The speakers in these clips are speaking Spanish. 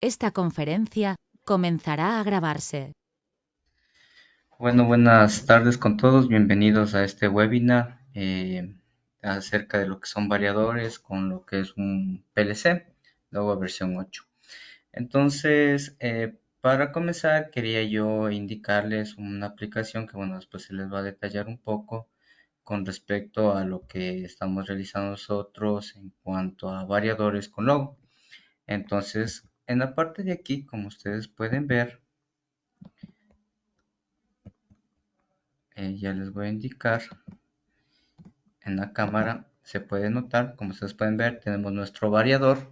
Esta conferencia comenzará a grabarse. Bueno, buenas tardes con todos. Bienvenidos a este webinar acerca de lo que son variadores con lo que es un PLC, luego versión 8. Entonces, para comenzar, quería yo indicarles una aplicación que, bueno, después se les va a detallar un poco con respecto a lo que estamos realizando nosotros en cuanto a variadores con logo. Entonces, en la parte de aquí, como ustedes pueden ver, ya les voy a indicar. En la cámara se puede notar, como ustedes pueden ver, tenemos nuestro variador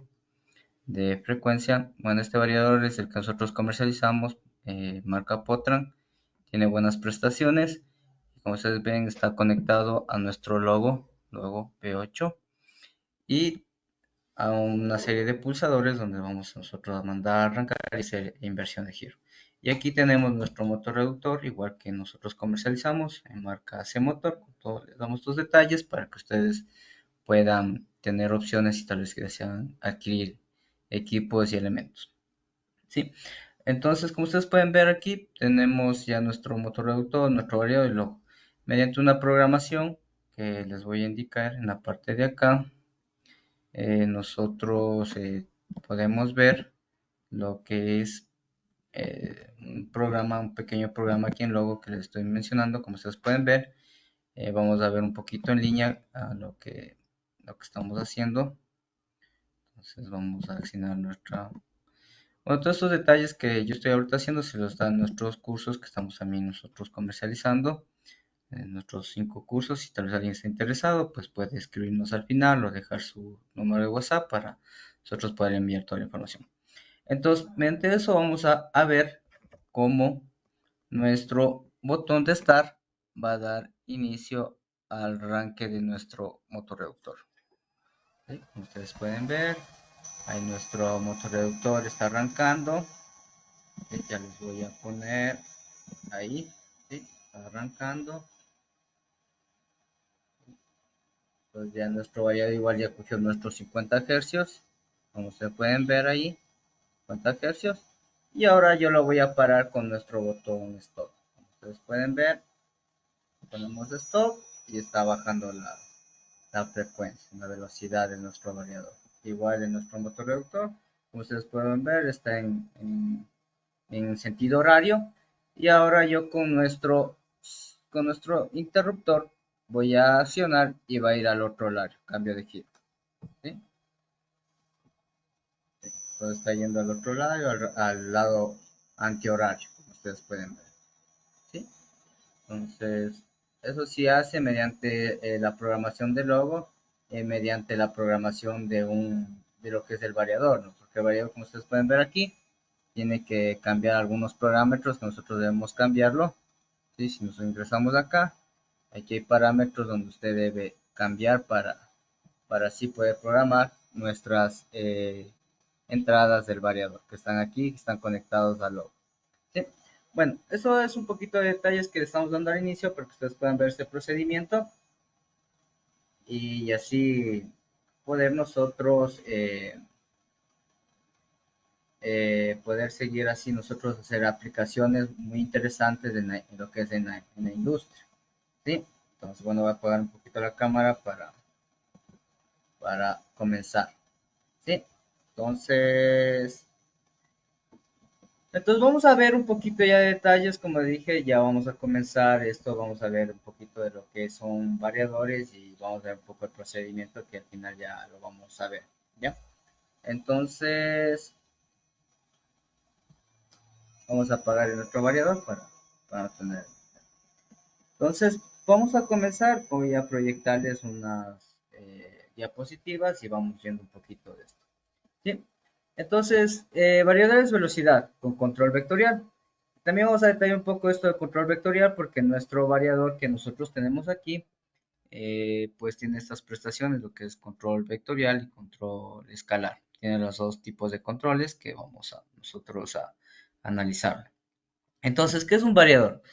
de frecuencia. Bueno, este variador es el que nosotros comercializamos, marca Potran, tiene buenas prestaciones. Como ustedes ven, está conectado a nuestro logo P8 y a una serie de pulsadores donde vamos nosotros a mandar a arrancar y hacer inversión de giro. Y aquí tenemos nuestro motor reductor, igual que nosotros comercializamos en marca C-Motor. Les damos estos detalles para que ustedes puedan tener opciones y tal vez que desean adquirir equipos y elementos. ¿Sí? Entonces, como ustedes pueden ver aquí, tenemos ya nuestro motor reductor, nuestro variador y logo. Mediante una programación que les voy a indicar en la parte de acá, nosotros podemos ver lo que es un pequeño programa aquí en Logo que les estoy mencionando. Como ustedes pueden ver, vamos a ver un poquito en línea a lo que estamos haciendo. Entonces vamos a asignar nuestra... Bueno, todos estos detalles que yo estoy ahorita haciendo se los dan nuestros cursos que estamos también nosotros comercializando, nuestros 5 cursos. Si tal vez alguien está interesado, pues puede escribirnos al final o dejar su número de WhatsApp para nosotros poder enviar toda la información. Entonces, mediante eso vamos a ver cómo nuestro botón de Start va a dar inicio al arranque de nuestro motorreductor. ¿Sí? Como ustedes pueden ver, ahí nuestro motorreductor está arrancando. ¿Sí? Ya les voy a poner ahí, ¿sí? Está arrancando. Entonces ya nuestro variador igual ya cogió nuestros 50 hercios, como se pueden ver ahí, 50 hercios. Y ahora yo lo voy a parar con nuestro botón stop. Como ustedes pueden ver, ponemos stop y está bajando la frecuencia, la velocidad de nuestro variador. Igual en nuestro motor reductor, como ustedes pueden ver, está en sentido horario. Y ahora yo con nuestro interruptor voy a accionar y va a ir al otro lado, cambio de giro. ¿Sí? Todo está yendo al otro lado, al lado antihorario, como ustedes pueden ver. ¿Sí? Entonces, eso sí hace mediante la programación del logo, mediante la programación de lo que es el variador, ¿no? Porque el variador, como ustedes pueden ver aquí, tiene que cambiar algunos parámetros que nosotros debemos cambiarlo. ¿Sí? Si nos ingresamos acá, aquí hay parámetros donde usted debe cambiar para así poder programar nuestras entradas del variador que están aquí, que están conectados al logo. ¿Sí? Bueno, eso es un poquito de detalles que le estamos dando al inicio para que ustedes puedan ver este procedimiento y así poder nosotros poder seguir así nosotros hacer aplicaciones muy interesantes en lo que es en la industria. ¿Sí? Entonces, bueno, voy a apagar un poquito la cámara para comenzar. ¿Sí? Entonces, Entonces vamos a ver un poquito ya de detalles, como dije, ya vamos a comenzar esto, vamos a ver un poquito de lo que son variadores y vamos a ver un poco el procedimiento que al final ya lo vamos a ver, ¿ya? Entonces vamos a apagar nuestro variador para tener. Entonces vamos a comenzar, voy a proyectarles unas diapositivas y vamos viendo un poquito de esto, ¿sí? Entonces, variadores velocidad con control vectorial. También vamos a detallar un poco esto de control vectorial porque nuestro variador que nosotros tenemos aquí, pues tiene estas prestaciones, lo que es control vectorial y control escalar. Tiene los dos tipos de controles que vamos a nosotros a analizar. Entonces, ¿qué es un variador?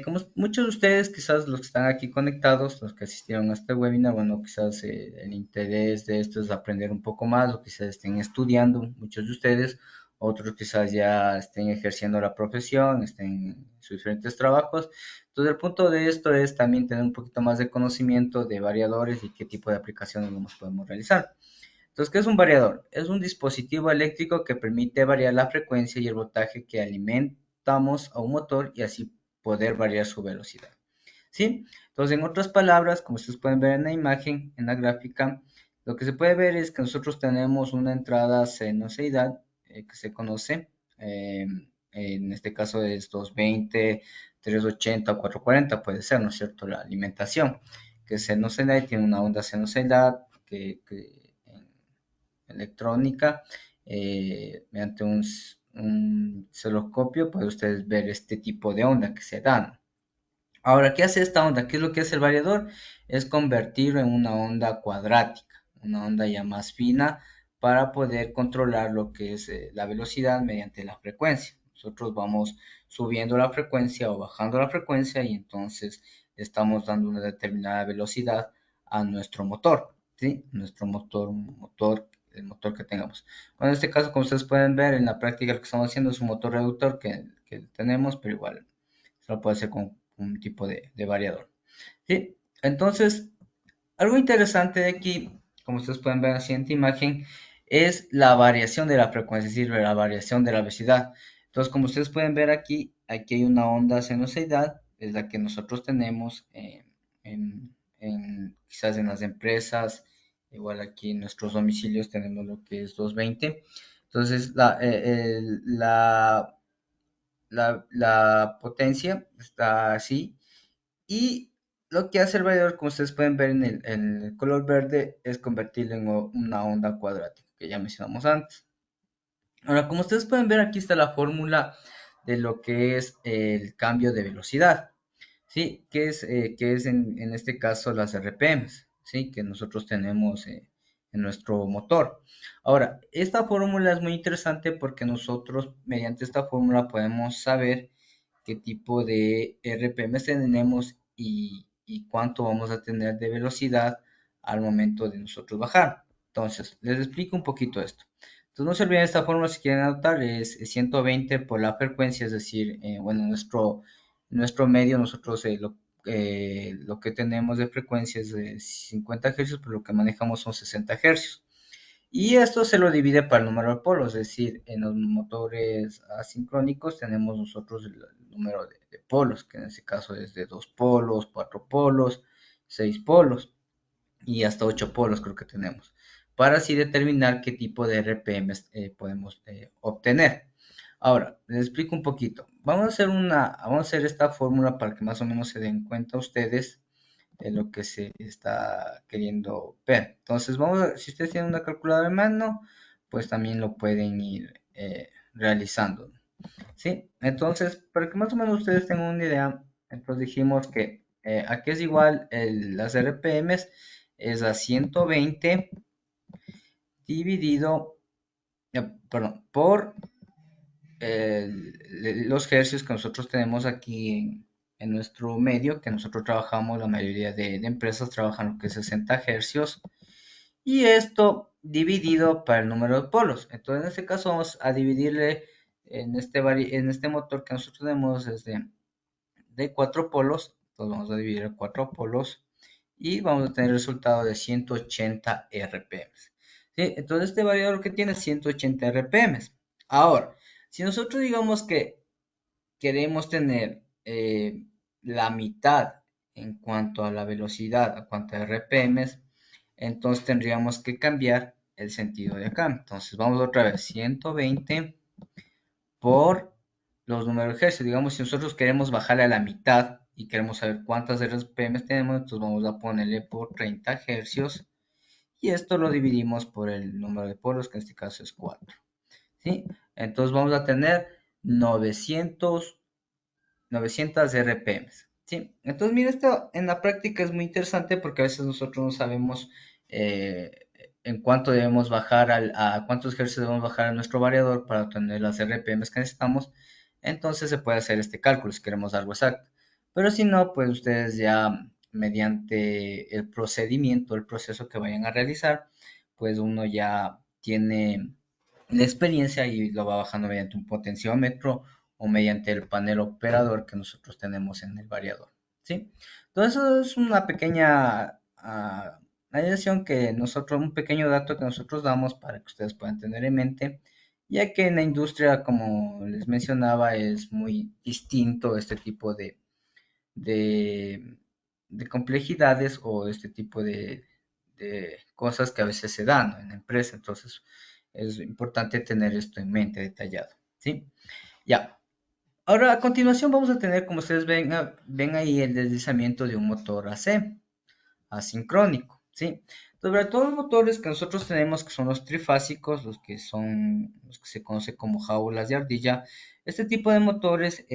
Como muchos de ustedes, quizás los que están aquí conectados, los que asistieron a este webinar, bueno, quizás el interés de esto es aprender un poco más, o quizás estén estudiando, muchos de ustedes, otros quizás ya estén ejerciendo la profesión, estén en sus diferentes trabajos. Entonces, el punto de esto es también tener un poquito más de conocimiento de variadores y qué tipo de aplicaciones nos podemos realizar. Entonces, ¿qué es un variador? Es un dispositivo eléctrico que permite variar la frecuencia y el voltaje que alimentamos a un motor y así poder variar su velocidad. ¿Sí? Entonces, en otras palabras, como ustedes pueden ver en la imagen, en la gráfica, lo que se puede ver es que nosotros tenemos una entrada sinusoidal que se conoce, eh, en este caso es 220, 380 o 440, puede ser, ¿no es cierto? La alimentación, que es sinusoidal y tiene una onda sinusoidal que en electrónica, mediante un osciloscopio, pueden ustedes ver este tipo de onda que se dan. Ahora, ¿qué hace esta onda? ¿Qué es lo que hace el variador? Es convertirlo en una onda cuadrática, una onda ya más fina para poder controlar lo que es la velocidad mediante la frecuencia. Nosotros vamos subiendo la frecuencia o bajando la frecuencia y entonces estamos dando una determinada velocidad a nuestro motor, ¿sí? Nuestro el motor que tengamos. Bueno, en este caso, como ustedes pueden ver, en la práctica lo que estamos haciendo es un motor reductor que tenemos, pero igual se lo puede hacer con un tipo de variador. ¿Sí? Entonces, algo interesante de aquí, como ustedes pueden ver en la siguiente imagen, es la variación de la frecuencia, es decir, la variación de la velocidad. Entonces, como ustedes pueden ver aquí, aquí hay una onda sinusoidal, es la que nosotros tenemos quizás en las empresas, igual aquí en nuestros domicilios tenemos lo que es 220. Entonces, la potencia está así y lo que hace el variador, como ustedes pueden ver en el color verde, es convertirlo en una onda cuadrática, que ya mencionamos antes. Ahora, como ustedes pueden ver, aquí está la fórmula de lo que es el cambio de velocidad, ¿sí? Que es en este caso las RPMs, ¿sí? Que nosotros tenemos en nuestro motor. Ahora, esta fórmula es muy interesante porque nosotros mediante esta fórmula podemos saber qué tipo de RPMs tenemos y cuánto vamos a tener de velocidad al momento de nosotros bajar. Entonces, les explico un poquito esto. Entonces, no se olviden de esta fórmula si quieren anotar, es 120 por la frecuencia, es decir, bueno, nuestro medio, nosotros lo que tenemos de frecuencia es de 50 Hz, pero lo que manejamos son 60 Hz. Y esto se lo divide para el número de polos, es decir, en los motores asincrónicos tenemos nosotros el número de polos, que en este caso es de 2 polos, 4 polos, 6 polos y hasta 8 polos creo que tenemos, para así determinar qué tipo de RPMs podemos obtener. Ahora, les explico un poquito. Vamos a hacer esta fórmula para que más o menos se den cuenta ustedes de lo que se está queriendo ver. Entonces, si ustedes tienen una calculadora en mano, pues también lo pueden ir realizando. ¿Sí? Entonces, para que más o menos ustedes tengan una idea, entonces dijimos que aquí es igual las RPMs es a 120 dividido, perdón, por los hercios que nosotros tenemos aquí en nuestro medio, que nosotros trabajamos, la mayoría de empresas trabajan lo que es 60 hercios, y esto dividido para el número de polos. Entonces, en este caso vamos a dividirle en este motor que nosotros tenemos es de 4 polos, entonces vamos a dividir a 4 polos y vamos a tener el resultado de 180 RPM. ¿Sí? Entonces este variador que tiene 180 RPM. Ahora, si nosotros digamos que queremos tener la mitad en cuanto a la velocidad, a cuanto a RPM, entonces tendríamos que cambiar el sentido de acá. Entonces vamos otra vez, 120 por los números de hercios. Digamos, si nosotros queremos bajarle a la mitad y queremos saber cuántas RPM tenemos, entonces vamos a ponerle por 30 hercios y esto lo dividimos por el número de polos, que en este caso es 4. ¿Sí? Entonces vamos a tener 900 RPM. ¿Sí? Entonces, mira, esto en la práctica es muy interesante porque a veces nosotros no sabemos en cuánto debemos bajar, a cuántos hercios debemos bajar a nuestro variador para obtener las RPMs que necesitamos. Entonces se puede hacer este cálculo si queremos algo exacto. Pero si no, pues ustedes ya mediante el procedimiento, el proceso que vayan a realizar, pues uno ya tiene la experiencia y lo va bajando mediante un potenciómetro o mediante el panel operador que nosotros tenemos en el variador, ¿sí? Entonces, eso es una pequeña adición que nosotros, un pequeño dato que nosotros damos para que ustedes puedan tener en mente, ya que en la industria, como les mencionaba, es muy distinto este tipo de, de complejidades o este tipo de cosas que a veces se dan, ¿no?, en la empresa. Entonces, es importante tener esto en mente detallado, ¿sí? Ya. Ahora, a continuación vamos a tener, como ustedes ven, ven ahí el deslizamiento de un motor AC, asincrónico, ¿sí? Sobre todos los motores que nosotros tenemos, que son los trifásicos, los que se conocen como jaulas de ardilla, este tipo de motores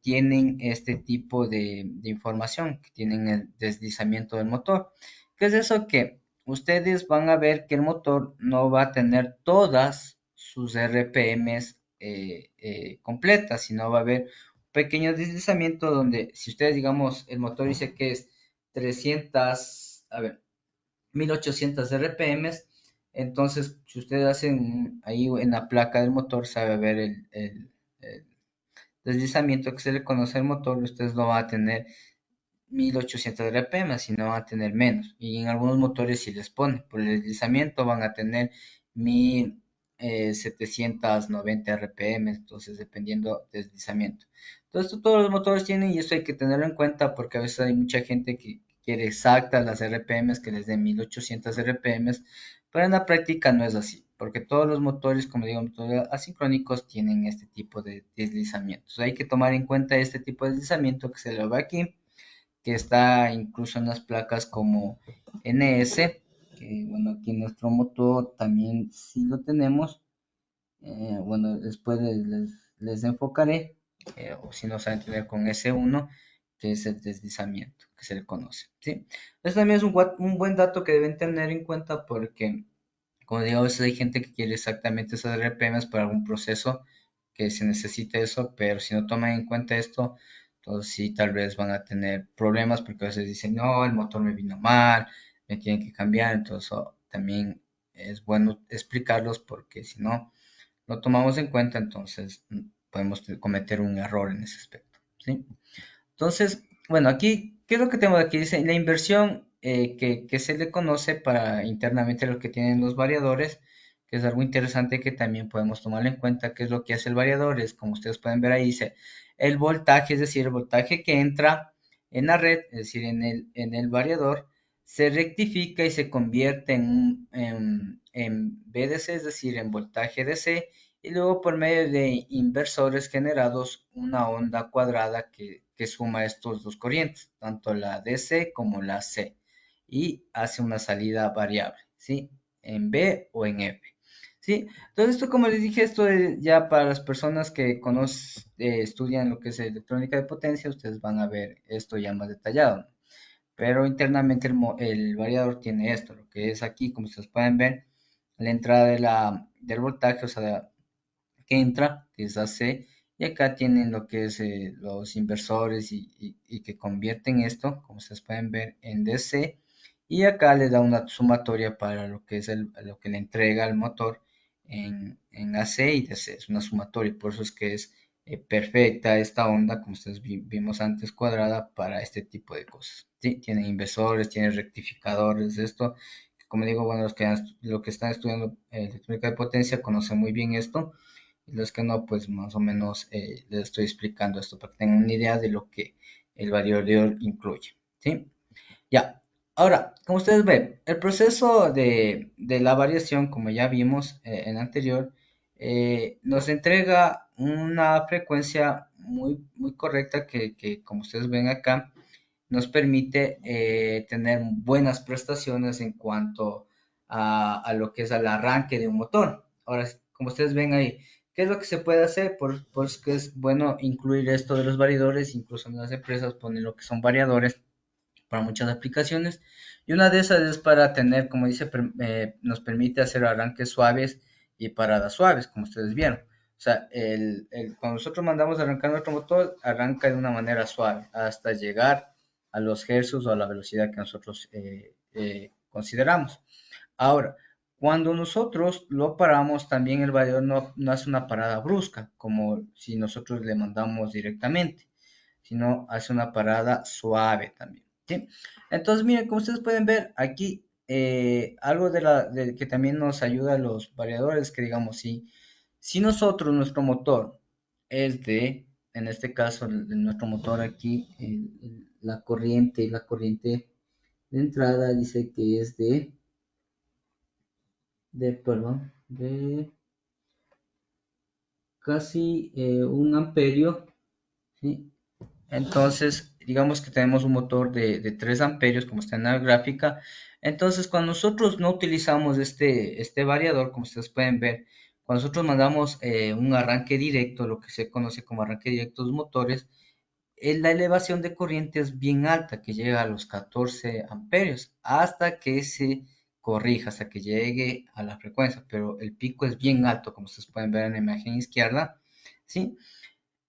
tienen este tipo de información, que tienen el deslizamiento del motor. ¿Qué es eso? Que ustedes van a ver que el motor no va a tener todas sus RPMs completas, sino va a haber un pequeño deslizamiento donde, si ustedes, digamos, el motor dice que es 300, a ver, 1800 RPMs. Entonces, si ustedes hacen ahí en la placa del motor, sabe ver el deslizamiento que se le conoce al motor, ustedes no van a tener 1800 RPM, sino van a tener menos. Y en algunos motores si les pone, por el deslizamiento van a tener 1790 RPM, entonces dependiendo del deslizamiento. Entonces esto todos los motores tienen y eso hay que tenerlo en cuenta porque a veces hay mucha gente que quiere exactas las RPMs, que les den 1800 RPMs, pero en la práctica no es así, porque todos los motores, como digo, motores asincrónicos tienen este tipo de deslizamientos. Hay que tomar en cuenta este tipo de deslizamiento que se lo ve aquí, que está incluso en las placas como NS, que bueno, aquí en nuestro motor también sí lo tenemos. Bueno, después les enfocaré, o si no saben tener con S1, que es el deslizamiento, que se le conoce, ¿sí? Eso también es un buen dato que deben tener en cuenta porque, como digo, a veces hay gente que quiere exactamente esas RPMs para algún proceso que se necesite eso, pero si no toman en cuenta esto, entonces sí, tal vez van a tener problemas porque a veces dicen, no, el motor me vino mal, me tienen que cambiar, entonces también es bueno explicarlos porque si no lo tomamos en cuenta, entonces podemos cometer un error en ese aspecto, ¿sí? Entonces, bueno, aquí, ¿qué es lo que tengo aquí? Dice, la inversión que se le conoce para internamente lo que tienen los variadores, que es algo interesante que también podemos tomar en cuenta, qué es lo que hace el variador, es como ustedes pueden ver ahí, dice, el voltaje, es decir, el voltaje que entra en la red, es decir, en el variador, se rectifica y se convierte en VDC, es decir, en voltaje DC, y luego por medio de inversores generados una onda cuadrada que suma estos dos corrientes, tanto la DC como la C, y hace una salida variable, ¿sí? En B o en F, ¿sí? Entonces esto, como les dije, esto es ya para las personas que conocen, estudian lo que es electrónica de potencia, ustedes van a ver esto ya más detallado, ¿no? Pero internamente el variador tiene esto, lo que es aquí, como ustedes pueden ver, la entrada del voltaje, o sea, que entra, que es AC, y acá tienen lo que es los inversores y que convierten esto, como ustedes pueden ver, en DC, y acá le da una sumatoria para lo que es lo que le entrega al motor en AC y DC, es una sumatoria, por eso es que es perfecta esta onda, como ustedes vimos antes, cuadrada para este tipo de cosas, ¿sí? Tiene inversores, tiene rectificadores, esto, como digo, bueno, los que están estudiando electrónica de potencia conocen muy bien esto, y los que no, pues más o menos les estoy explicando esto para que tengan una idea de lo que el variador incluye, ¿sí? Ya, ahora, como ustedes ven, el proceso de la variación, como ya vimos en anterior, nos entrega una frecuencia muy correcta que, como ustedes ven acá, nos permite tener buenas prestaciones en cuanto a lo que es el arranque de un motor. Ahora, como ustedes ven ahí, ¿qué es lo que se puede hacer? Pues que es bueno incluir esto de los variadores, incluso en las empresas ponen lo que son variadores para muchas aplicaciones. Y una de esas es para tener, como dice, nos permite hacer arranques suaves y paradas suaves, como ustedes vieron. O sea, cuando nosotros mandamos a arrancar nuestro motor, arranca de una manera suave hasta llegar a los hercios o a la velocidad que nosotros consideramos. Ahora, Cuando nosotros lo paramos, también el variador no hace una parada brusca, como si nosotros le mandamos directamente, sino hace una parada suave también, ¿sí? Entonces, miren, como ustedes pueden ver aquí, algo que también nos ayuda a los variadores, que digamos, si nosotros, nuestro motor es en este caso, nuestro motor aquí, la corriente de entrada dice que es perdón, de casi 1 amperio, ¿sí? Entonces, digamos que tenemos un motor de 3 amperios, como está en la gráfica. Entonces, cuando nosotros no utilizamos este variador, como ustedes pueden ver, cuando nosotros mandamos un arranque directo, lo que se conoce como arranque directo de los motores, la elevación de corriente es bien alta, que llega a los 14 amperios, hasta que se corrija, hasta que llegue a la frecuencia, pero el pico es bien alto, como ustedes pueden ver en la imagen izquierda, ¿sí?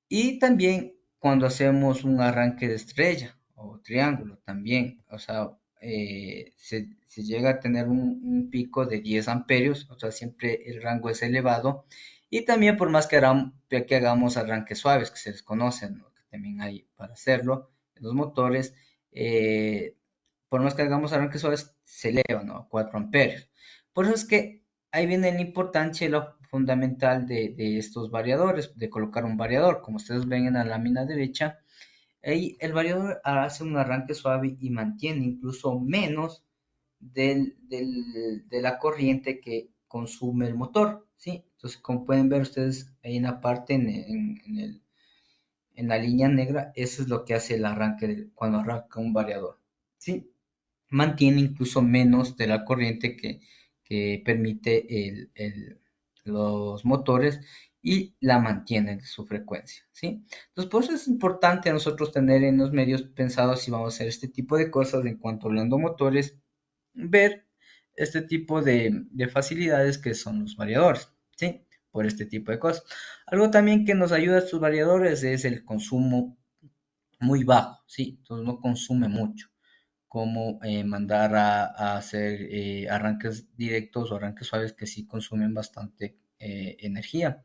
Y también cuando hacemos un arranque de estrella o triángulo también, o sea, se llega a tener un pico de 10 amperios, o sea, siempre el rango es elevado. Y también por más que hagamos arranques suaves, que se les conocen, ¿no? Que también hay para hacerlo en los motores, eh, por más que hagamos arranques suaves, se eleva, ¿no? A 4 amperios. Por eso es que ahí viene la importancia y lo fundamental de estos variadores, de colocar un variador. Como ustedes ven en la lámina derecha, ahí el variador hace un arranque suave y mantiene incluso menos de la corriente que consume el motor, ¿sí? Entonces, como pueden ver ustedes ahí en la parte, en la línea negra, eso es lo que hace el arranque cuando arranca un variador, ¿sí? Mantiene incluso menos de la corriente que permite los motores y la mantiene en su frecuencia, ¿sí? Entonces, por eso es importante nosotros tener en los medios pensados si vamos a hacer este tipo de cosas en cuanto hablando motores, ver este tipo de facilidades que son los variadores, ¿sí? Por este tipo de cosas. Algo también que nos ayuda a estos variadores es el consumo muy bajo, ¿sí? Entonces no consume mucho como mandar a hacer arranques directos o arranques suaves que sí consumen bastante energía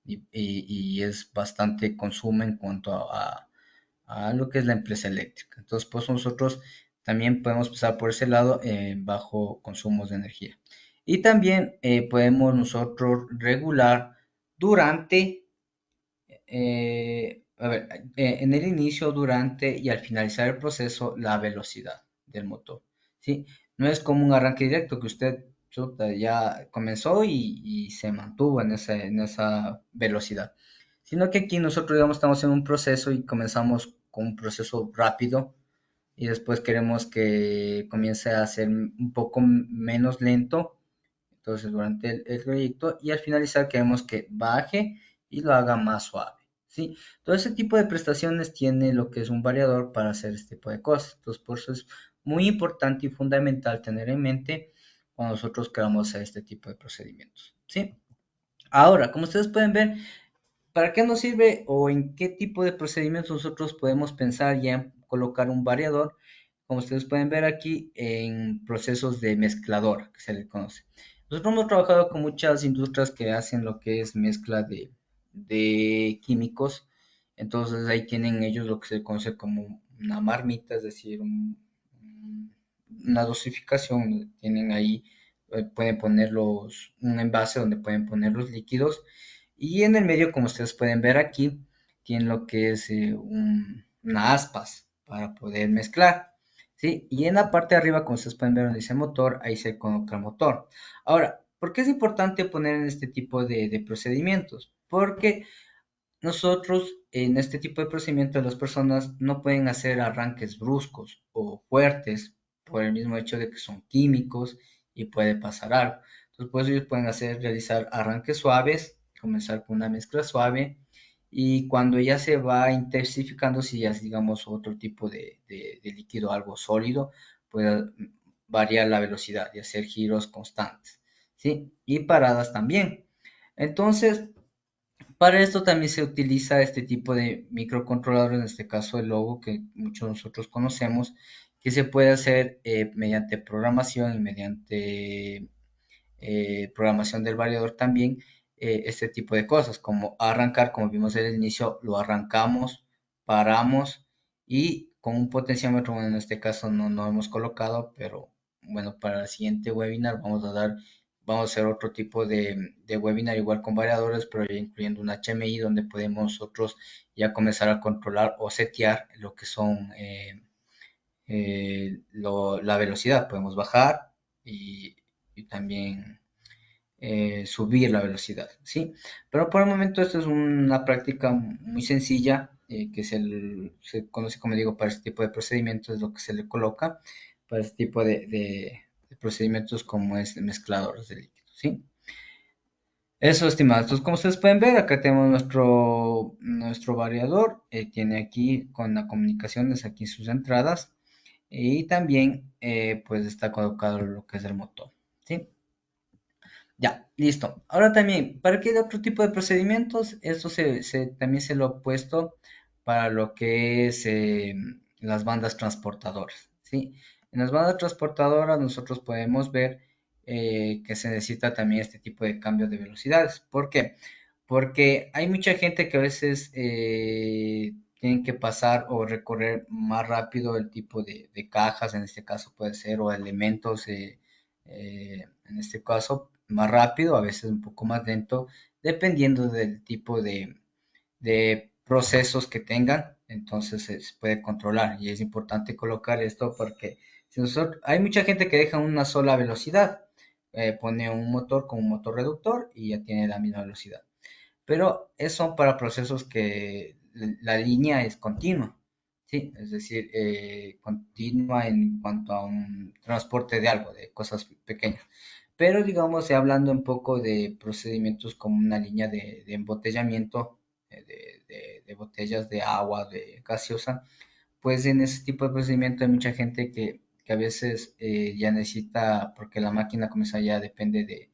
y es bastante consumo en cuanto a lo que es la empresa eléctrica. Entonces, pues nosotros también podemos pasar por ese lado bajo consumos de energía. Y también podemos nosotros regular durante a ver, en el inicio, durante y al finalizar el proceso, la velocidad del motor, ¿sí? No es como un arranque directo que usted chuta, ya comenzó y se mantuvo en esa velocidad, sino que aquí nosotros, digamos, estamos en un proceso y comenzamos con un proceso rápido y después queremos que comience a ser un poco menos lento, entonces durante el trayecto y al finalizar queremos que baje y lo haga más suave, ¿sí? Todo ese tipo de prestaciones tiene lo que es un variador para hacer este tipo de cosas. Entonces por eso es muy importante y fundamental tener en mente cuando nosotros queramos hacer este tipo de procedimientos, ¿sí? Ahora, como ustedes pueden ver, ¿para qué nos sirve o en qué tipo de procedimientos nosotros podemos pensar ya en colocar un variador? Como ustedes pueden ver aquí, en procesos de mezclador, que se le conoce. Nosotros hemos trabajado con muchas industrias que hacen lo que es mezcla de químicos. Entonces ahí tienen ellos lo que se conoce como una marmita, es decir, una dosificación. Tienen ahí, pueden poner un envase donde pueden poner los líquidos y en el medio, como ustedes pueden ver aquí, tiene lo que es una aspas para poder mezclar, ¿sí? Y en la parte de arriba, como ustedes pueden ver donde dice motor, ahí se coloca el motor. Ahora, ¿por qué es importante poner en este tipo de procedimientos? Porque nosotros en este tipo de procedimientos las personas no pueden hacer arranques bruscos o fuertes por el mismo hecho de que son químicos y puede pasar algo. Entonces, pues ellos pueden realizar arranques suaves, comenzar con una mezcla suave y cuando ya se va intensificando, si ya es digamos otro tipo de líquido, algo sólido, puede variar la velocidad y hacer giros constantes, ¿sí? Y paradas también. Entonces, para esto también se utiliza este tipo de microcontrolador, en este caso el Logo, que muchos de nosotros conocemos, que se puede hacer mediante programación y mediante programación del variador también este tipo de cosas, como arrancar, como vimos en el inicio, lo arrancamos, paramos y con un potenciómetro, bueno, en este caso no hemos colocado, pero bueno, para el siguiente webinar vamos a hacer otro tipo de webinar igual con variadores, pero ya incluyendo un HMI donde podemos nosotros ya comenzar a controlar o setear lo que son la velocidad. Podemos bajar y, y también subir la velocidad, ¿sí? Pero por el momento esto es una práctica muy sencilla que se conoce, como digo, para este tipo de procedimientos, es lo que se le coloca para este tipo de procedimientos como es mezcladores de líquidos, ¿sí? Eso, estimados. Entonces, como ustedes pueden ver, acá tenemos nuestro variador. Tiene aquí con las comunicaciones, aquí sus entradas. Y también, pues, está colocado lo que es el motor. ¿Sí? Ya, listo. Ahora también, ¿para qué otro tipo de procedimientos? Esto también se lo he puesto para lo que es las bandas transportadoras, ¿sí? En las bandas transportadoras nosotros podemos ver que se necesita también este tipo de cambio de velocidades. ¿Por qué? Porque hay mucha gente que a veces tienen que pasar o recorrer más rápido el tipo de cajas, en este caso puede ser, o elementos en este caso más rápido, a veces un poco más lento, dependiendo del tipo de procesos que tengan, entonces se puede controlar y es importante colocar esto porque hay mucha gente que deja una sola velocidad, pone un motor con un motor reductor y ya tiene la misma velocidad, pero son para procesos que la línea es continua, ¿sí? Es decir, continua en cuanto a un transporte de algo, de cosas pequeñas. Pero digamos, hablando un poco de procedimientos como una línea de embotellamiento de botellas de agua, de gaseosa, pues en ese tipo de procedimiento hay mucha gente que a veces ya necesita, porque la máquina comienza ya depende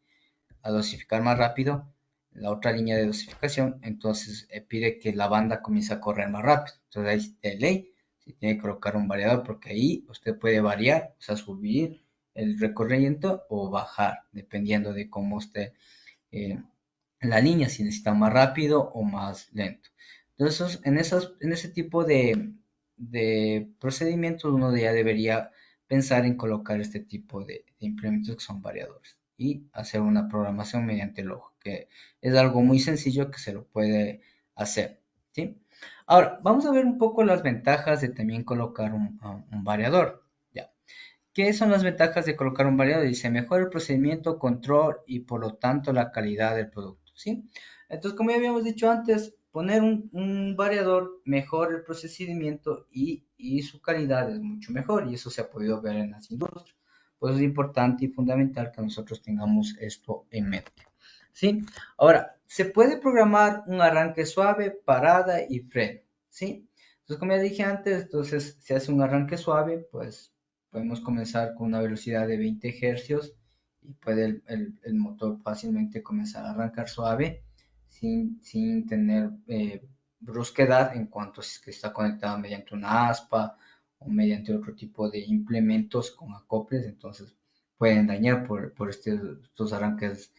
a dosificar más rápido, la otra línea de dosificación, entonces pide que la banda comience a correr más rápido. Entonces ahí de ley, si tiene que colocar un variador, porque ahí usted puede variar, o sea, subir el recorrimiento o bajar, dependiendo de cómo usted eh, la línea, si necesita más rápido o más lento. Entonces, en ese tipo de procedimientos, uno ya debería pensar en colocar este tipo de implementos que son variadores y hacer una programación mediante el ojo, que es algo muy sencillo que se lo puede hacer, ¿sí? Ahora, vamos a ver un poco las ventajas de también colocar un variador. ¿Ya? ¿Qué son las ventajas de colocar un variador? Dice, mejora el procedimiento, control y por lo tanto la calidad del producto, ¿sí? Entonces, como ya habíamos dicho antes, poner un variador mejora el procedimiento y su calidad es mucho mejor y eso se ha podido ver en las industrias. Pues es importante y fundamental que nosotros tengamos esto en mente, ¿sí? Ahora, se puede programar un arranque suave, parada y freno, ¿sí? Entonces, como ya dije antes, entonces se hace un arranque suave, pues podemos comenzar con una velocidad de 20 hercios y puede el motor fácilmente comenzar a arrancar suave sin tener brusquedad en cuanto es que está conectado mediante una aspa o mediante otro tipo de implementos con acoples, entonces pueden dañar por estos arranques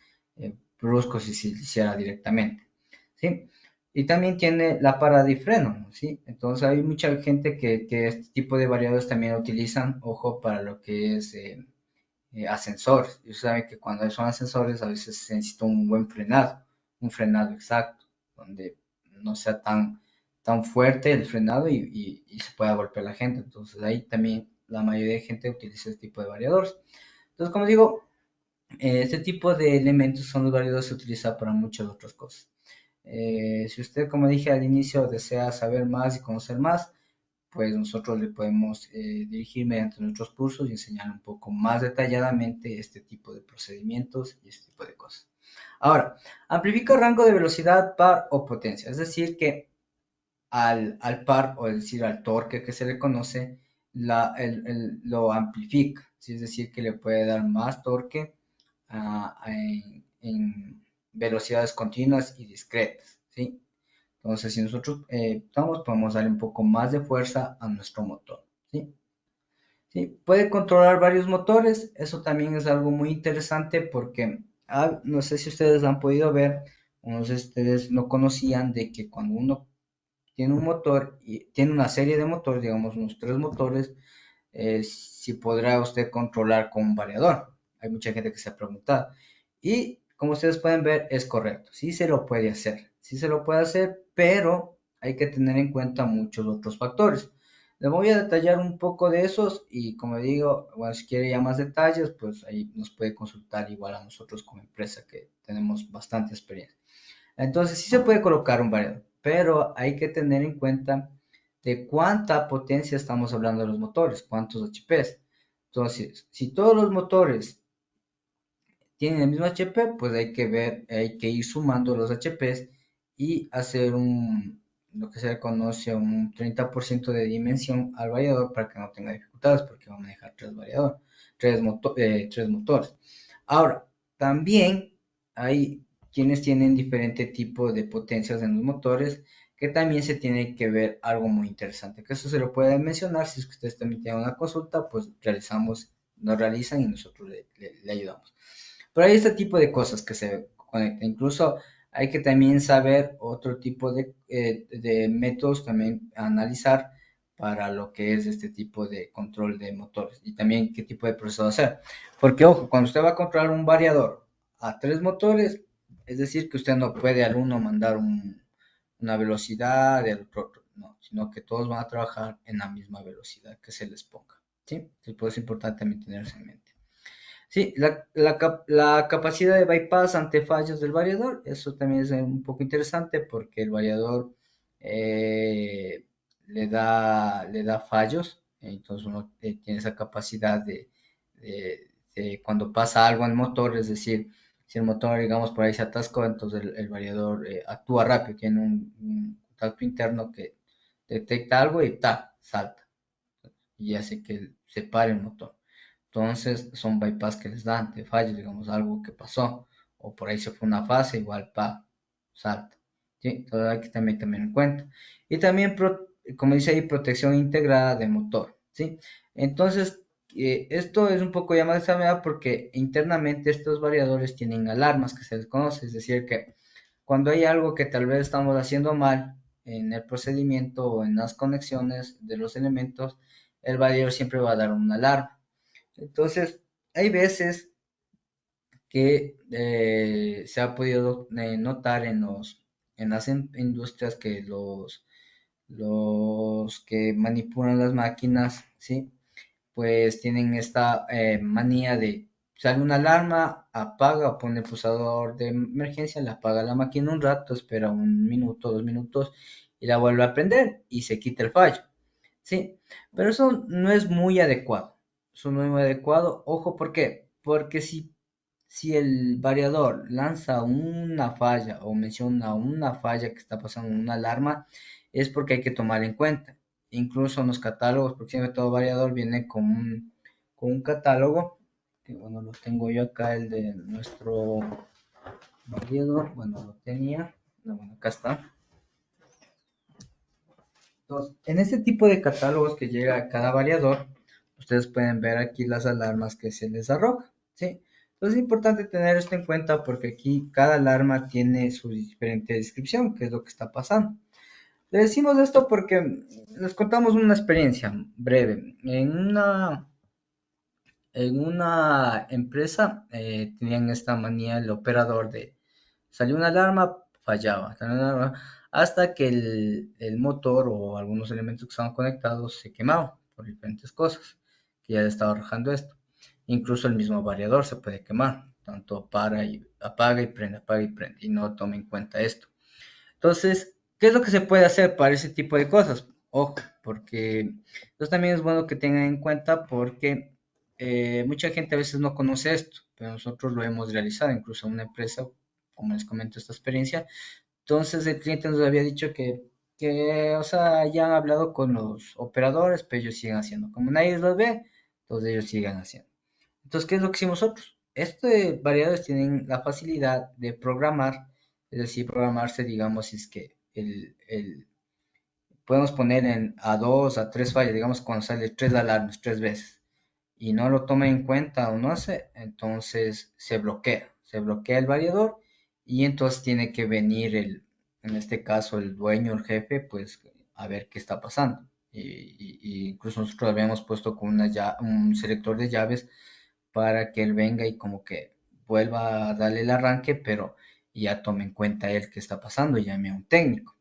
bruscos si se hiciera directamente, ¿sí? Y también tiene la parada y freno, ¿no? ¿Sí? Entonces hay mucha gente que este tipo de variadores también utilizan, ojo, para lo que es ascensores. Y ustedes saben que cuando son ascensores a veces se necesita un frenado exacto, donde no sea tan fuerte el frenado y se pueda golpear la gente. Entonces ahí también la mayoría de gente utiliza este tipo de variadores. Entonces, como digo, este tipo de elementos son los variadores que se utilizan para muchas otras cosas. Si usted, como dije al inicio, desea saber más y conocer más, pues nosotros le podemos dirigir mediante nuestros cursos y enseñar un poco más detalladamente este tipo de procedimientos y este tipo de cosas. Ahora, amplifica rango de velocidad, par o potencia, es decir, que al par, o es decir, al torque que se le conoce, lo amplifica, ¿sí? Es decir, que le puede dar más torque en velocidades continuas y discretas, ¿sí? Entonces, si nosotros podemos darle un poco más de fuerza a nuestro motor, ¿sí? ¿sí? Puede controlar varios motores, eso también es algo muy interesante porque no sé si ustedes han podido ver, unos de ustedes no conocían de que cuando uno tiene un motor y tiene una serie de motores, digamos unos tres motores, si podrá usted controlar con un variador. Hay mucha gente que se ha preguntado. Y como ustedes pueden ver, es correcto. Sí se lo puede hacer. Sí se lo puede hacer, pero hay que tener en cuenta muchos otros factores. Les voy a detallar un poco de esos y como digo, bueno, si quiere ya más detalles, pues ahí nos puede consultar igual a nosotros como empresa que tenemos bastante experiencia. Entonces sí se puede colocar un variador, pero hay que tener en cuenta de cuánta potencia estamos hablando de los motores, cuántos HPs. Entonces, si todos los motores tienen el mismo HP, pues hay que ver, hay que ir sumando los HPs y hacer lo que se conoce un 30% de dimensión al variador para que no tenga dificultades, porque va a manejar tres motores. Ahora, también hay quienes tienen diferente tipo de potencias en los motores, que también se tiene que ver algo muy interesante, que eso se lo pueden mencionar, si es que ustedes también tienen una consulta, pues nos realizan y nosotros le ayudamos. Pero hay este tipo de cosas que se conectan. Incluso hay que también saber otro tipo de métodos también a analizar para lo que es este tipo de control de motores y también qué tipo de proceso hacer. Porque ojo, cuando usted va a controlar un variador a tres motores, es decir, que usted no puede al uno mandar una velocidad, el otro no, sino que todos van a trabajar en la misma velocidad que se les ponga. ¿Sí? Entonces, pues es importante también tenerse en mente. Sí, la capacidad de bypass ante fallos del variador, eso también es un poco interesante porque el variador eh, le da fallos, entonces uno tiene esa capacidad de cuando pasa algo al motor, es decir, si el motor, digamos, por ahí se atascó, entonces el variador actúa rápido, tiene un contacto interno que detecta algo y ¡ta! Salta y hace que se pare el motor. Entonces son bypass que les dan de fallos, digamos, algo que pasó, o por ahí se fue una fase, igual salta. ¿Sí? Entonces hay que también tener en cuenta. Y también, como dice ahí, protección integrada de motor. ¿Sí? Entonces, esto es un poco ya más examinado porque internamente estos variadores tienen alarmas que se les conoce, es decir, que cuando hay algo que tal vez estamos haciendo mal en el procedimiento o en las conexiones de los elementos, el variador siempre va a dar una alarma. Entonces, hay veces que se ha podido notar en las industrias que los que manipulan las máquinas, ¿sí? Pues tienen esta manía de sale una alarma, apaga o pone el pulsador de emergencia, la apaga la máquina un rato, espera un minuto, 2 minutos y la vuelve a prender y se quita el fallo. Sí, pero eso no es muy adecuado. Eso no es muy adecuado. Ojo, ¿por qué? Porque si el variador lanza una falla o menciona una falla que está pasando en una alarma, es porque hay que tomar en cuenta. Incluso en los catálogos, porque siempre todo variador viene con un catálogo, que bueno, lo tengo yo acá, el de nuestro variador, bueno, lo tenía, no, bueno, acá está. Entonces, en este tipo de catálogos que llega a cada variador, ustedes pueden ver aquí las alarmas que se les arroja, ¿sí? Entonces es importante tener esto en cuenta porque aquí cada alarma tiene su diferente descripción, qué es lo que está pasando. Le decimos esto porque les contamos una experiencia breve. En una empresa tenían esta manía el operador de salió una alarma, fallaba, salió una alarma, hasta que el motor o algunos elementos que estaban conectados se quemaban por diferentes cosas que ya le estaba arrojando esto. Incluso el mismo variador se puede quemar, tanto apaga y prende, y no tome en cuenta esto. Entonces, ¿qué es lo que se puede hacer para ese tipo de cosas? Ojo, porque eso también es bueno que tengan en cuenta porque mucha gente a veces no conoce esto, pero nosotros lo hemos realizado, incluso en una empresa, como les comento esta experiencia. Entonces el cliente nos había dicho o sea, ya han hablado con los operadores, pero ellos siguen haciendo. Como nadie los ve, entonces ellos siguen haciendo. Entonces, ¿qué es lo que hicimos nosotros? Estos variadores tienen la facilidad de programar, es decir, programarse, digamos, si es que podemos poner a dos, a tres fallas, digamos, cuando sale tres alarmas, tres veces. y no lo toma en cuenta o no hace, entonces se bloquea el variador y entonces tiene que venir en este caso el dueño, el jefe, pues a ver qué está pasando. Y incluso nosotros habíamos puesto con un selector de llaves para que él venga y como que vuelva a darle el arranque, pero ya tome en cuenta él qué está pasando y llame a un técnico.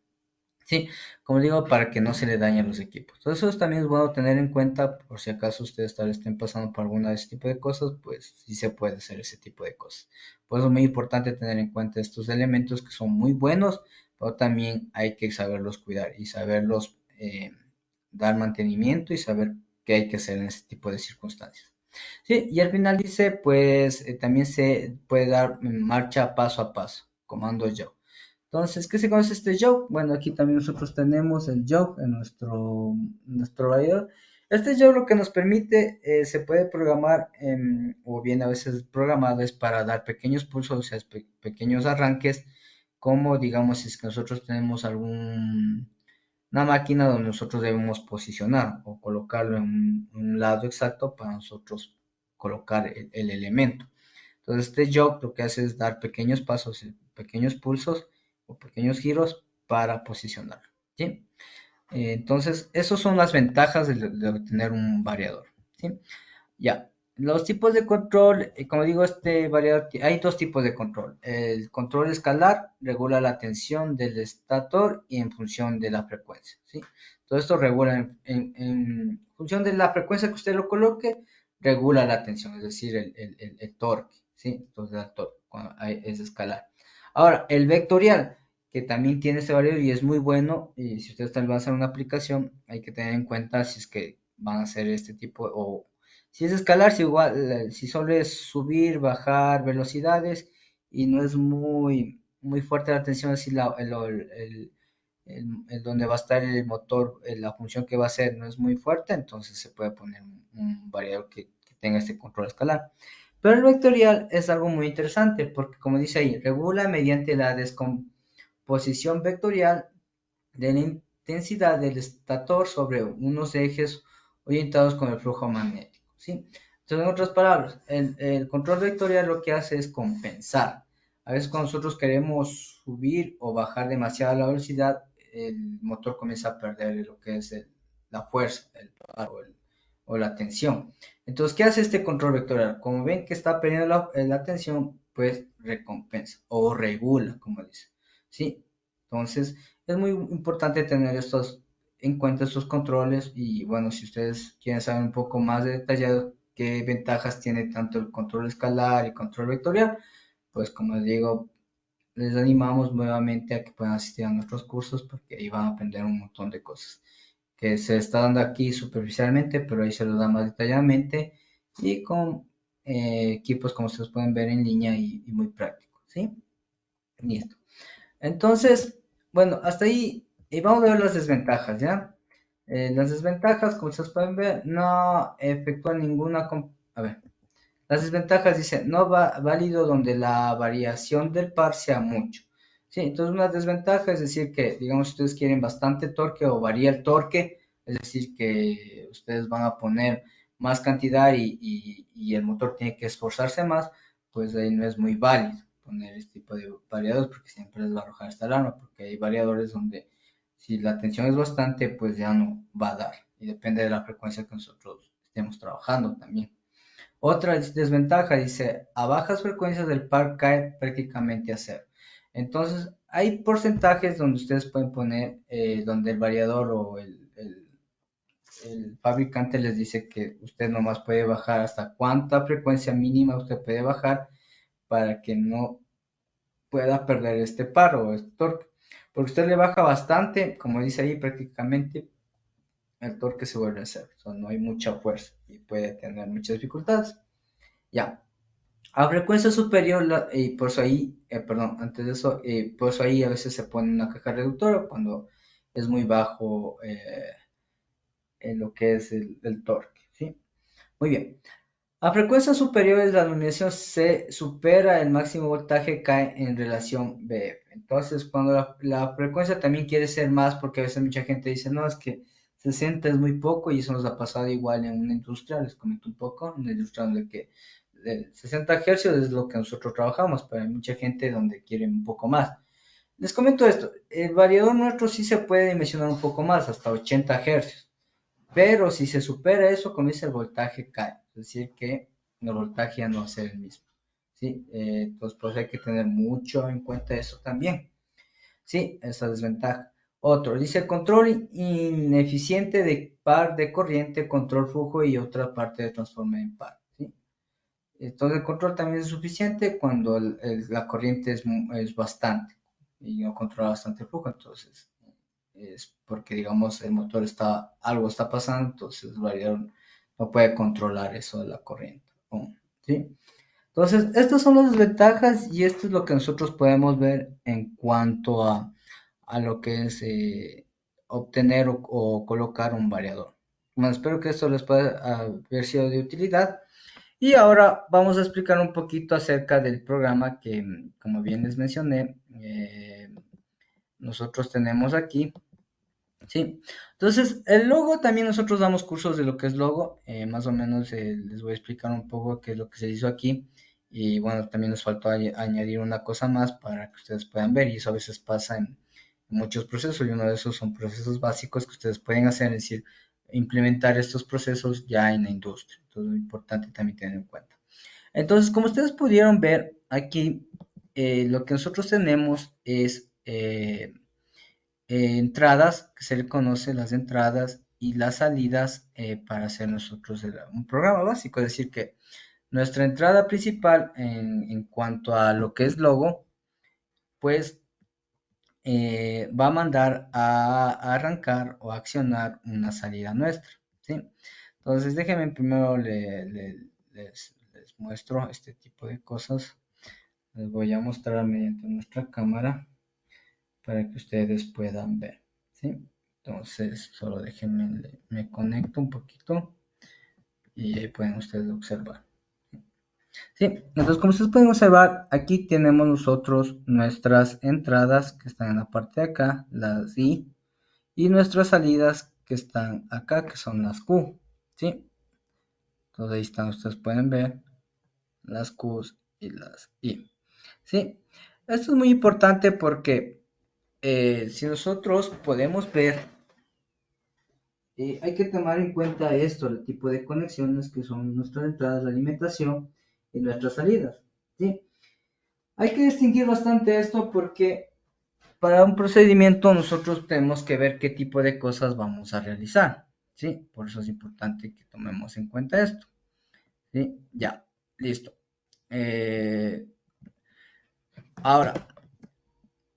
Sí, como digo, para que no se le dañen los equipos. Entonces, eso también es bueno tener en cuenta, por si acaso ustedes tal vez estén pasando por alguna de ese tipo de cosas, pues sí se puede hacer ese tipo de cosas. Por eso es muy importante tener en cuenta estos elementos que son muy buenos, pero también hay que saberlos cuidar y saberlos dar mantenimiento y saber qué hay que hacer en este tipo de circunstancias. Sí, y al final dice, pues también se puede dar marcha paso a paso, comando yo. Entonces, ¿qué se conoce este joke? Bueno, aquí también nosotros tenemos el joke en nuestro variador. Este joke lo que nos permite, se puede programar, o bien a veces programado es para dar pequeños pulsos, o sea, pequeños arranques, como digamos si es que nosotros tenemos una máquina donde nosotros debemos posicionar o colocarlo en un lado exacto para nosotros colocar el elemento. Entonces este jog lo que hace es dar pequeños pasos, pequeños pulsos o pequeños giros para posicionarlo. ¿Sí? Entonces, esas son las ventajas de tener un variador. ¿Sí? Ya, los tipos de control, como digo, este variador, hay dos tipos de control. El control escalar regula la tensión del estator y en función de la frecuencia, ¿sí? Todo esto regula en función de la frecuencia que usted lo coloque, regula la tensión, es decir, el torque, ¿sí? Entonces, el torque es escalar. Ahora, el vectorial, que también tiene este variador y es muy bueno, y si ustedes también van a hacer una aplicación, hay que tener en cuenta si es que van a hacer este tipo o si es escalar, si igual, si solo es subir, bajar velocidades y no es muy fuerte la tensión, así donde va a estar el motor, la función que va a hacer no es muy fuerte, entonces se puede poner un variador que tenga este control escalar. Pero el vectorial es algo muy interesante porque, como dice ahí, regula mediante la descomposición vectorial de la intensidad del estator sobre unos ejes orientados con el flujo magnético, ¿sí? Entonces, en otras palabras, el control vectorial lo que hace es compensar. A veces cuando nosotros queremos subir o bajar demasiado la velocidad, el motor comienza a perder lo que es la fuerza, o la tensión. Entonces, ¿qué hace este control vectorial? Como ven que está perdiendo la tensión, pues recompensa o regula, como dice, ¿sí? Entonces, es muy importante tener en cuenta estos controles y bueno, si ustedes quieren saber un poco más de detallado qué ventajas tiene tanto el control escalar y control vectorial, pues como les digo, les animamos nuevamente a que puedan asistir a nuestros cursos porque ahí van a aprender un montón de cosas que se está dando aquí superficialmente, pero ahí se lo da más detalladamente y con equipos como ustedes pueden ver en línea y muy prácticos, ¿sí? Listo. Entonces, bueno, hasta ahí vamos a ver las desventajas, ¿ya? Las desventajas, como ustedes pueden ver, no efectúan ninguna... A ver, las desventajas dice, no va válido donde la variación del par sea mucho. Sí, entonces una desventaja es decir que, digamos, si ustedes quieren bastante torque o varía el torque, es decir, que ustedes van a poner más cantidad y el motor tiene que esforzarse más, pues ahí no es muy válido poner este tipo de variadores porque siempre les va a arrojar esta alarma, porque hay variadores donde si la tensión es bastante, pues ya no va a dar y depende de la frecuencia que nosotros estemos trabajando también. Otra desventaja dice, a bajas frecuencias el par cae prácticamente a cero. Entonces, hay porcentajes donde ustedes pueden poner, donde el variador o el fabricante les dice que usted nomás puede bajar hasta cuánta frecuencia mínima usted puede bajar para que no pueda perder este par o este torque. Porque usted le baja bastante, como dice ahí, prácticamente el torque se vuelve a cero. O sea, no hay mucha fuerza y puede tener muchas dificultades. Ya, a frecuencia superior, y por eso ahí, perdón, antes de eso, por eso ahí a veces se pone una caja reductora cuando es muy bajo en lo que es el torque, ¿sí? Muy bien. A frecuencias superiores la iluminación se supera el máximo voltaje cae en relación BF. Entonces, cuando la frecuencia también quiere ser más, porque a veces mucha gente dice, no, es que 60 es muy poco y eso nos ha pasado igual en una industria, les comento un poco, en una industria donde que 60 Hz es lo que nosotros trabajamos, pero hay mucha gente donde quiere un poco más. Les comento esto, el variador nuestro sí se puede dimensionar un poco más, hasta 80 Hz, pero si se supera eso, comienza el voltaje cae, es decir, que el voltaje ya no va a ser el mismo. ¿Sí? Entonces, pues hay que tener mucho en cuenta eso también. Sí, esa desventaja. Otro, dice control ineficiente de par de corriente, control flujo y otra parte de transforme en par. ¿Sí? Entonces el control también es suficiente cuando la corriente es bastante y no controla bastante el flujo, entonces es porque digamos el motor algo está pasando, entonces el variador no puede controlar eso de la corriente. ¿Sí? Entonces, estas son las desventajas y esto es lo que nosotros podemos ver en cuanto a lo que es obtener o colocar un variador. Bueno, espero que esto les pueda haber sido de utilidad. Y ahora vamos a explicar un poquito acerca del programa que, como bien les mencioné, nosotros tenemos aquí. Sí, entonces el logo también nosotros damos cursos de lo que es logo, más o menos les voy a explicar un poco qué es lo que se hizo aquí y bueno, también nos faltó añadir una cosa más para que ustedes puedan ver y eso a veces pasa en muchos procesos y uno de esos son procesos básicos que ustedes pueden hacer, es decir, implementar estos procesos ya en la industria, entonces es importante también tener en cuenta. Entonces, como ustedes pudieron ver aquí, lo que nosotros tenemos es entradas, que se le conoce las entradas y las salidas para hacer nosotros un programa básico, es decir, que nuestra entrada principal en cuanto a lo que es logo, pues va a mandar a arrancar o accionar una salida nuestra, ¿sí? Entonces, déjenme primero les muestro este tipo de cosas. Les voy a mostrar mediante nuestra cámara para que ustedes puedan ver, ¿sí? Entonces, solo déjenme, me conecto un poquito y ahí pueden ustedes observar. Sí, entonces como ustedes pueden observar, aquí tenemos nosotros nuestras entradas que están en la parte de acá, las I, y nuestras salidas que están acá, que son las Q, ¿sí? Entonces ahí están, ustedes pueden ver las Qs y las I, ¿sí? Esto es muy importante porque si nosotros podemos ver hay que tomar en cuenta esto, el tipo de conexiones que son nuestras entradas de alimentación y nuestras salidas, ¿sí? Hay que distinguir bastante esto porque para un procedimiento nosotros tenemos que ver qué tipo de cosas vamos a realizar, ¿sí? Por eso es importante que tomemos en cuenta esto, ¿sí? Ya, listo. Ahora,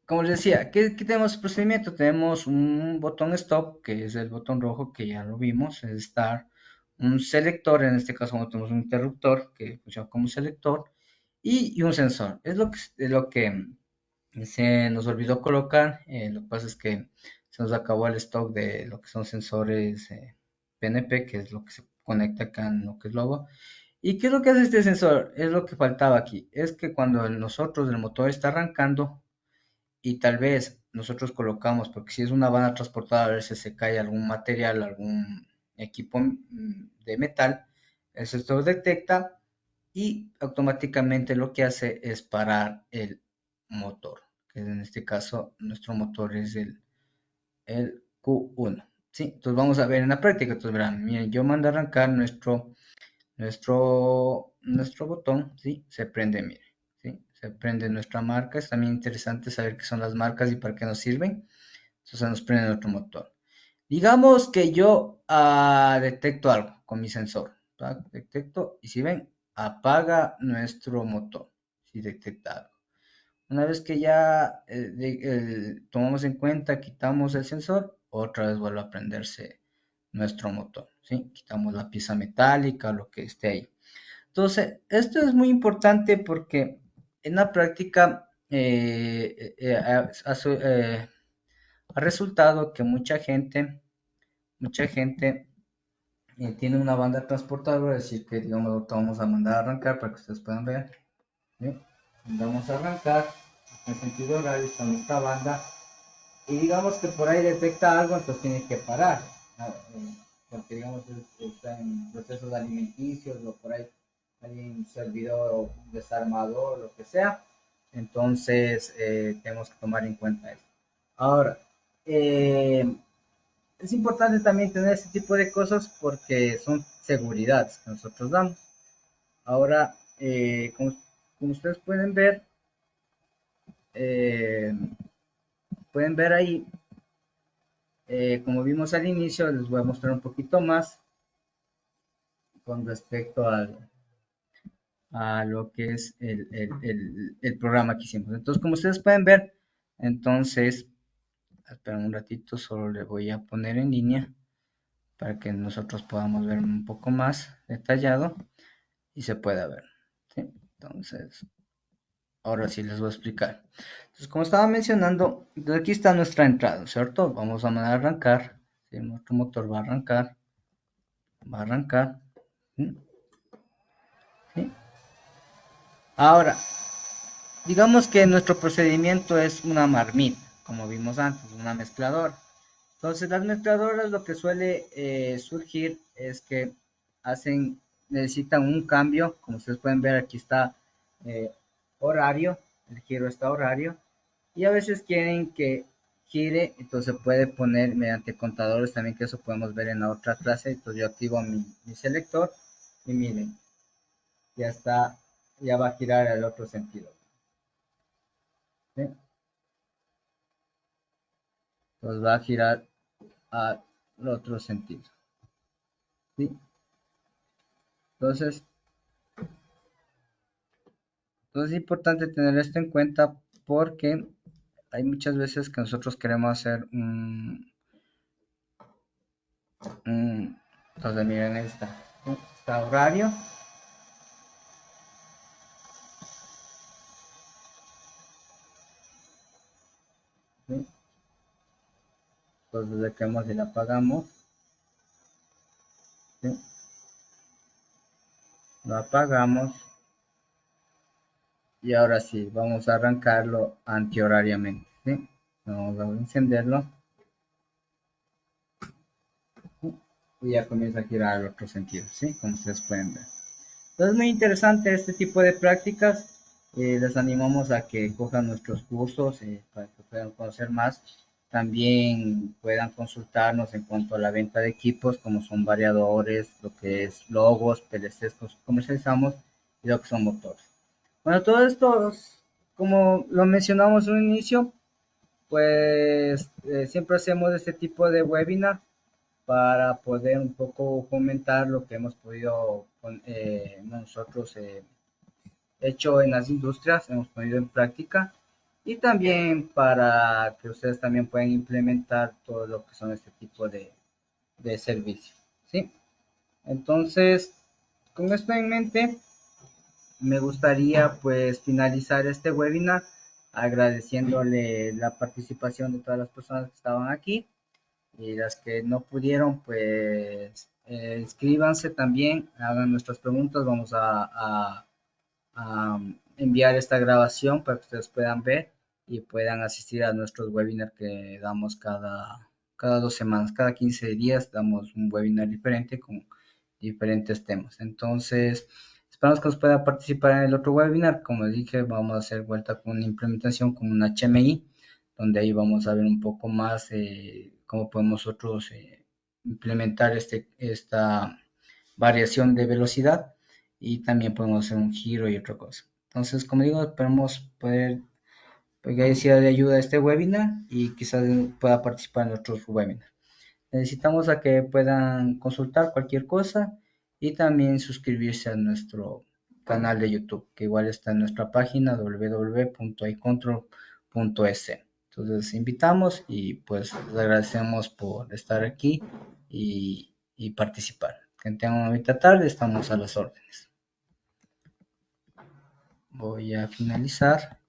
como les decía, ¿qué tenemos el procedimiento? Tenemos un botón stop, que es el botón rojo que ya lo vimos, es start, un selector, en este caso tenemos un interruptor que funciona como selector, y un sensor. Es lo que se nos olvidó colocar, lo que pasa es que se nos acabó el stock de lo que son sensores PNP, que es lo que se conecta acá en lo que es logo. ¿Y qué es lo que hace este sensor? Es lo que faltaba aquí, es que cuando el motor está arrancando, y tal vez nosotros colocamos, porque si es una banda transportada, a veces se cae algún material, algún equipo de metal, el sensor detecta y automáticamente lo que hace es parar el motor, que en este caso nuestro motor es el Q1. ¿Sí? Entonces vamos a ver en la práctica, entonces verán, miren, yo mando a arrancar nuestro botón, ¿sí? Se prende, mire, ¿sí? Se prende nuestra marca. Es también interesante saber qué son las marcas y para qué nos sirven. Entonces nos prende nuestro motor. Digamos que yo detecto algo con mi sensor. ¿Tá? Detecto y si ven, apaga nuestro motor. Si detecta algo. Una vez que ya tomamos en cuenta, quitamos el sensor, otra vez vuelve a prenderse nuestro motor, ¿sí? Quitamos la pieza metálica, lo que esté ahí. Entonces, esto es muy importante porque en la práctica ha resultado que mucha gente tiene una banda transportadora, es decir, que digamos lo vamos a mandar a arrancar para que ustedes puedan ver. ¿Sí? Vamos a arrancar en sentido horario, está nuestra banda y digamos que por ahí detecta algo, entonces tiene que parar. porque digamos está en procesos alimenticios o por ahí alguien se olvidó un desarmador, lo que sea. Entonces tenemos que tomar en cuenta eso. Ahora, es importante también tener este tipo de cosas porque son seguridades que nosotros damos. Ahora, como ustedes eh, pueden ver ahí, como vimos al inicio, les voy a mostrar un poquito más con respecto a lo que es el programa que hicimos. Entonces, como ustedes pueden ver, entonces, esperen un ratito, solo le voy a poner en línea para que nosotros podamos ver un poco más detallado y se pueda ver. ¿Sí? Entonces, ahora sí les voy a explicar. Entonces, como estaba mencionando, aquí está nuestra entrada, ¿cierto? Vamos a arrancar. ¿Sí? Nuestro motor va a arrancar. ¿Sí? ¿Sí? Ahora, digamos que nuestro procedimiento es una marmita, como vimos antes, una mezcladora. Entonces, las mezcladoras lo que suele surgir es que necesitan un cambio, como ustedes pueden ver aquí está eh, horario, el giro está horario, y a veces quieren que gire, entonces puede poner mediante contadores también, que eso podemos ver en la otra clase. Entonces yo activo mi selector y miren, ya está, ya va a girar al otro sentido. ¿Sí? Entonces va a girar al otro sentido. ¿Sí? Entonces, entonces es importante tener esto en cuenta porque hay muchas veces que nosotros queremos hacer entonces miren está horario, ¿sí? Entonces le quedamos y la apagamos, ¿sí? Lo apagamos y ahora sí, vamos a arrancarlo antihorariamente, ¿sí? Vamos a encenderlo, ¿sí? Y ya comienza a girar al otro sentido, ¿sí? Como ustedes pueden ver. Entonces, es muy interesante este tipo de prácticas. Les animamos a que cojan nuestros cursos para que puedan conocer más. También puedan consultarnos en cuanto a la venta de equipos, como son variadores, lo que es logos, PLCs que comercializamos y lo que son motores. Bueno, todo esto, como lo mencionamos en un inicio, pues siempre hacemos este tipo de webinar para poder un poco fomentar lo que hemos podido nosotros hecho en las industrias, hemos ponido en práctica y también para que ustedes también puedan implementar todo lo que son este tipo de servicios, ¿sí? Entonces, con esto en mente, me gustaría pues finalizar este webinar agradeciéndole la participación de todas las personas que estaban aquí y las que no pudieron, pues inscríbanse también, hagan nuestras preguntas, vamos a enviar esta grabación para que ustedes puedan ver y puedan asistir a nuestros webinars que damos cada 2 semanas, cada 15 días damos un webinar diferente con diferentes temas. Entonces, esperamos que nos puedan participar en el otro webinar. Como dije, vamos a hacer vuelta con una implementación con un HMI, donde ahí vamos a ver un poco más cómo podemos nosotros implementar esta variación de velocidad y también podemos hacer un giro y otra cosa. Entonces, como digo, esperamos poder que haya sido de ayuda este webinar y quizás pueda participar en otros webinars. Necesitamos a que puedan consultar cualquier cosa y también suscribirse a nuestro canal de YouTube, que igual está en nuestra página www.icontrol.es. Entonces, invitamos y pues les agradecemos por estar aquí y participar. Que tengan una bonita tarde, estamos a las órdenes. Voy a finalizar.